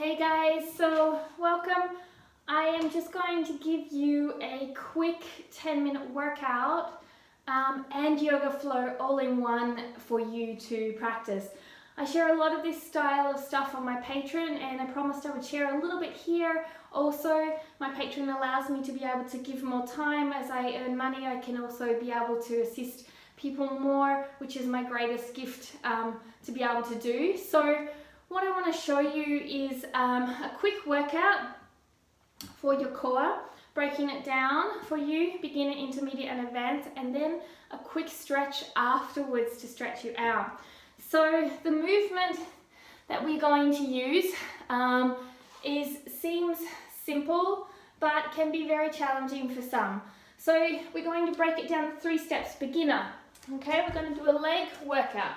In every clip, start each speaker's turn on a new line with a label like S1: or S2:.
S1: Hey guys, so welcome. I am just going to give you a quick 10-minute workout and yoga flow all in one for you to practice. I share a lot of this style of stuff on my Patreon, and I promised I would share a little bit here. Also, my Patreon allows me to be able to give more time. As I earn money, I can also be able to assist people more, which is my greatest gift to be able to do. So what I want to show you is a quick workout for your core, breaking it down for you, beginner, intermediate and advanced, and then a quick stretch afterwards to stretch you out. So the movement that we're going to use seems simple, but can be very challenging for some. So we're going to break it down to 3 steps. Beginner, okay, we're going to do a leg workout.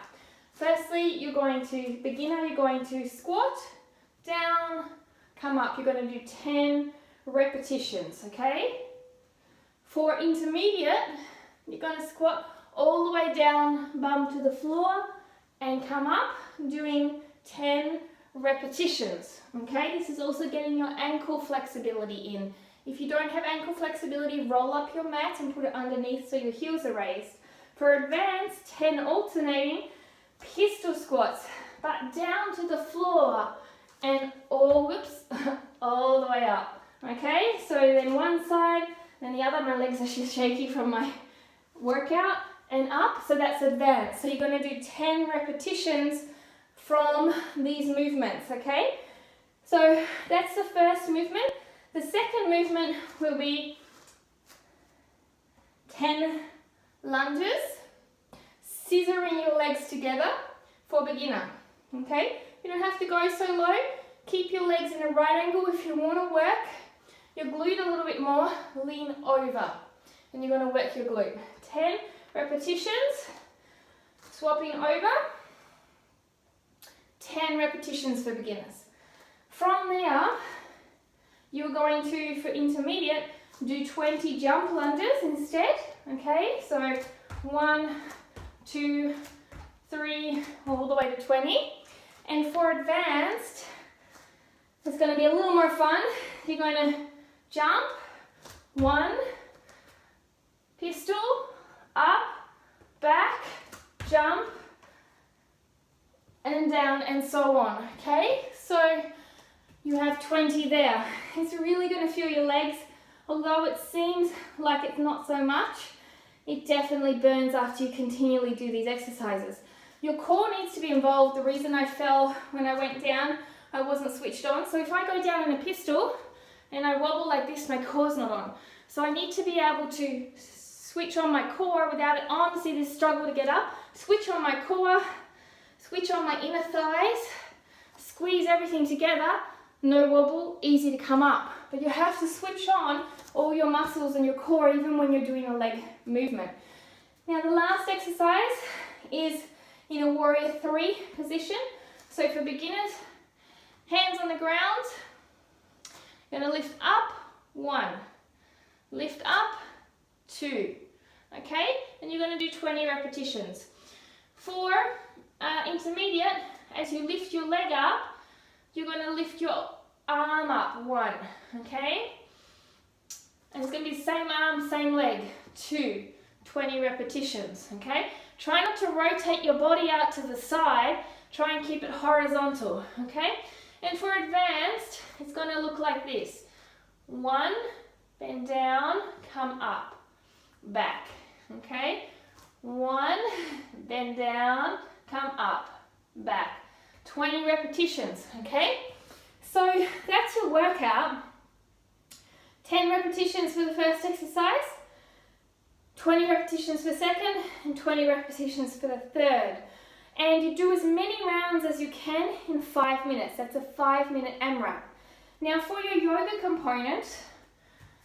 S1: Firstly, you're going to squat, down, come up. You're going to do 10 repetitions, okay? For intermediate, you're going to squat all the way down, bum to the floor, and come up, doing 10 repetitions, okay? This is also getting your ankle flexibility in. If you don't have ankle flexibility, roll up your mat and put it underneath so your heels are raised. For advanced, 10 alternating pistol squats, but down to the floor and all the way up. Okay, so then one side, then the other. My legs are just shaky from my workout, and up, so that's advanced. So you're going to do 10 repetitions from these movements, okay? So that's the first movement. The second movement will be 10 lunges, scissoring your legs together for beginner, okay? You don't have to go so low. Keep your legs in a right angle. If you want to work your glute a little bit more, lean over, and you're going to work your glute. 10 repetitions, swapping over, 10 repetitions for beginners. From there, you're going to, for intermediate, do 20 jump lunges instead, okay? So 1, 2, 3, all the way to 20. And for advanced, it's going to be a little more fun. You're going to jump, 1, pistol, up, back, jump, and down, and so on, okay? So you have 20 there. It's really going to feel your legs. Although it seems like it's not so much, it definitely burns after you continually do these exercises. Your core needs to be involved. The reason I fell when I went down, I wasn't switched on. So if I go down in a pistol and I wobble like this, my core's not on. So I need to be able to switch on my core without it on. See this struggle to get up? Switch on my core, switch on my inner thighs, squeeze everything together, no wobble, easy to come up. But you have to switch on all your muscles and your core even when you're doing a leg movement. Now the last exercise is in a warrior 3 position. So for beginners, hands on the ground, you're going to lift up, 1, lift up, 2, okay? And you're going to do 20 repetitions. For intermediate, as you lift your leg up, you're going to lift your arm up, 1, okay? And it's going to be the same arm, same leg, 2, 20 repetitions, okay? Try not to rotate your body out to the side. Try and keep it horizontal, okay? And for advanced, it's going to look like this. 1, bend down, come up, back, okay? 1, bend down, come up, back. 20 repetitions, okay? So that's your workout. 10 repetitions for the first exercise, 20 repetitions for the second, and 20 repetitions for the third. And you do as many rounds as you can in 5 minutes. That's a 5-minute AMRAP. Now for your yoga component,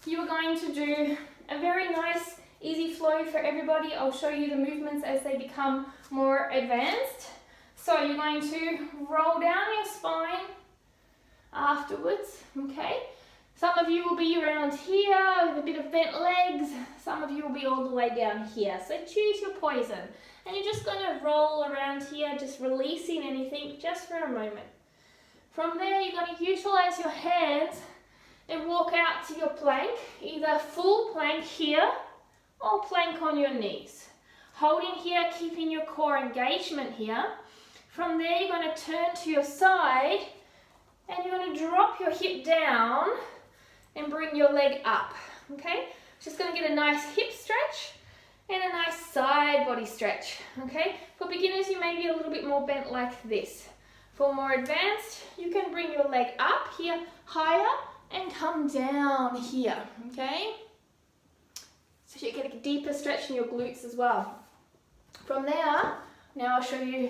S1: you are going to do a very nice, easy flow for everybody. I'll show you the movements as they become more advanced. So you're going to roll down your spine afterwards, okay? Some of you will be around here with a bit of bent legs. Some of you will be all the way down here. So choose your poison. And you're just going to roll around here, just releasing anything just for a moment. From there, you're going to utilize your hands and walk out to your plank, either full plank here or plank on your knees. Holding here, keeping your core engagement here. From there, you're going to turn to your side and you're going to drop your hip down and bring your leg up, okay? Just going to get a nice hip stretch and a nice side body stretch, okay? For beginners, you may be a little bit more bent like this. For more advanced, you can bring your leg up here higher and come down here, okay? So you get a deeper stretch in your glutes as well. From there, now I'll show you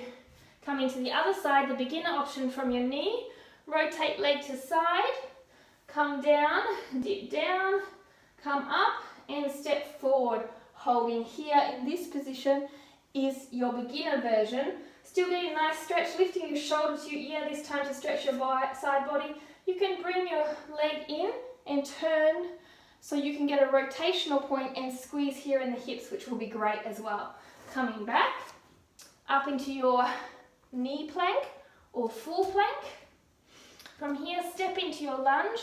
S1: coming to the other side, the beginner option from your knee. Rotate leg to side, come down, dip down, come up and step forward. Holding here in this position is your beginner version. Still getting a nice stretch, lifting your shoulder to your ear this time to stretch your side body. You can bring your leg in and turn so you can get a rotational point and squeeze here in the hips, which will be great as well. Coming back up into your knee plank or full plank. From here, step into your lunge.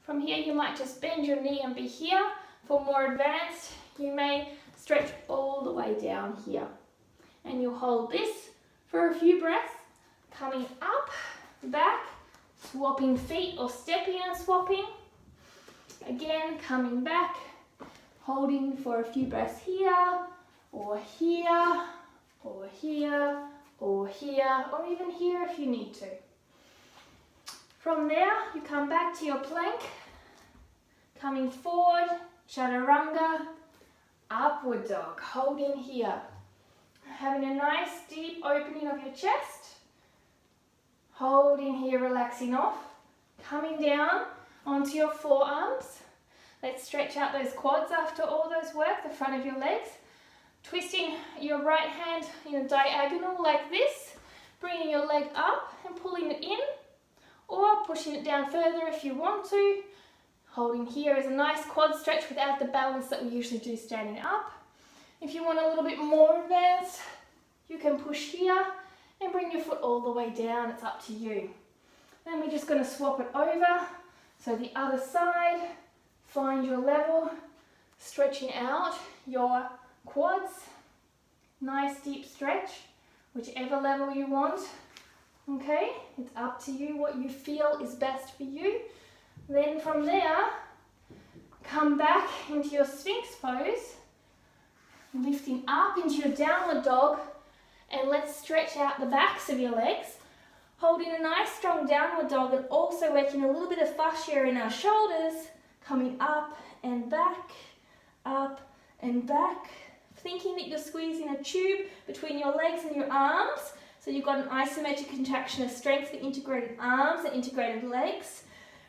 S1: From here, you might just bend your knee and be here. For more advanced, you may stretch all the way down here. And you'll hold this for a few breaths. Coming up, back, swapping feet or stepping and swapping. Again, coming back, holding for a few breaths here, or here, or here, or here, or even here if you need to. From there, you come back to your plank, coming forward, chaturanga, upward dog, holding here. Having a nice deep opening of your chest, holding here, relaxing off, coming down onto your forearms. Let's stretch out those quads after all those work, the front of your legs. Twisting your right hand in a diagonal like this, bringing your leg up and pulling it in, or pushing it down further if you want to. Holding here is a nice quad stretch without the balance that we usually do standing up. If you want a little bit more advanced, you can push here and bring your foot all the way down. It's up to you. Then we're just going to swap it over. So the other side, find your level, stretching out your quads. Nice deep stretch, whichever level you want. Okay, it's up to you what you feel is best for you. Then from there, come back into your Sphinx pose, lifting up into your downward dog, and let's stretch out the backs of your legs, holding a nice strong downward dog and also working a little bit of fascia in our shoulders, coming up and back, thinking that you're squeezing a tube between your legs and your arms. So you've got an isometric contraction of strength for integrated arms and integrated legs.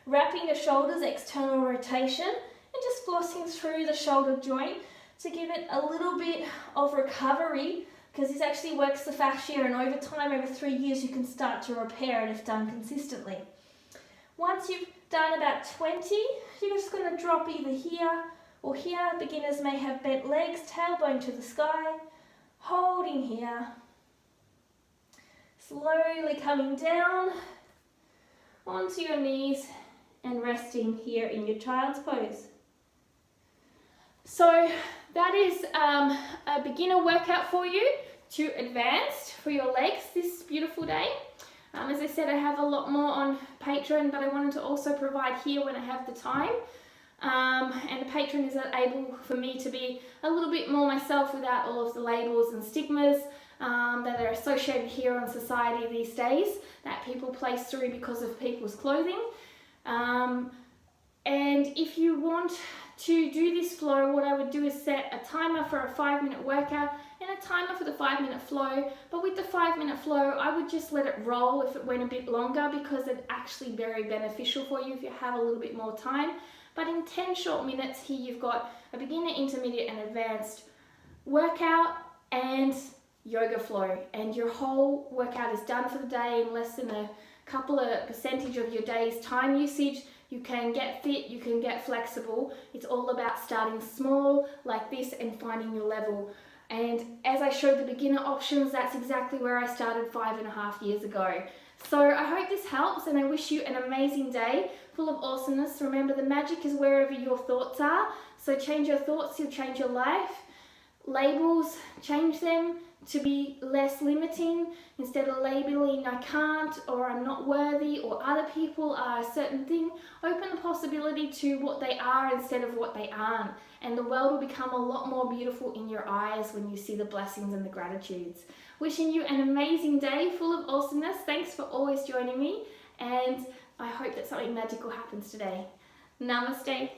S1: Wrapping your shoulders, external rotation, and just flossing through the shoulder joint to give it a little bit of recovery, because this actually works the fascia, and over time, over 3 years, you can start to repair it if done consistently. Once you've done about 20, you're just going to drop either here or here. Beginners may have bent legs, tailbone to the sky, holding here. Slowly coming down onto your knees and resting here in your child's pose. So that is a beginner workout for you to advanced for your legs this beautiful day. As I said, I have a lot more on Patreon, but I wanted to also provide here when I have the time. And Patreon is able for me to be a little bit more myself without all of the labels and stigmas that are associated here on society these days that people place through because of people's clothing. And if you want to do this flow, what I would do is set a timer for a 5-minute workout and a timer for the 5-minute flow. But with the 5-minute flow, I would just let it roll if it went a bit longer, because it's actually very beneficial for you if you have a little bit more time. But in 10 short minutes here, you've got a beginner, intermediate and advanced workout and yoga flow, and your whole workout is done for the day in less than a couple of percentage of your day's time usage. You can get fit, you can get flexible. It's all about starting small like this and finding your level. And as I showed the beginner options, that's exactly where I started 5.5 years ago. So I hope this helps, and I wish you an amazing day full of awesomeness. Remember, the magic is wherever your thoughts are. So change your thoughts, you'll change your life. Labels, change them to be less limiting. Instead of labeling I can't, or I'm not worthy, or other people are a certain thing, open the possibility to what they are instead of what they aren't. And the world will become a lot more beautiful in your eyes when you see the blessings and the gratitudes. Wishing you an amazing day full of awesomeness. Thanks for always joining me, and I hope that something magical happens today. Namaste.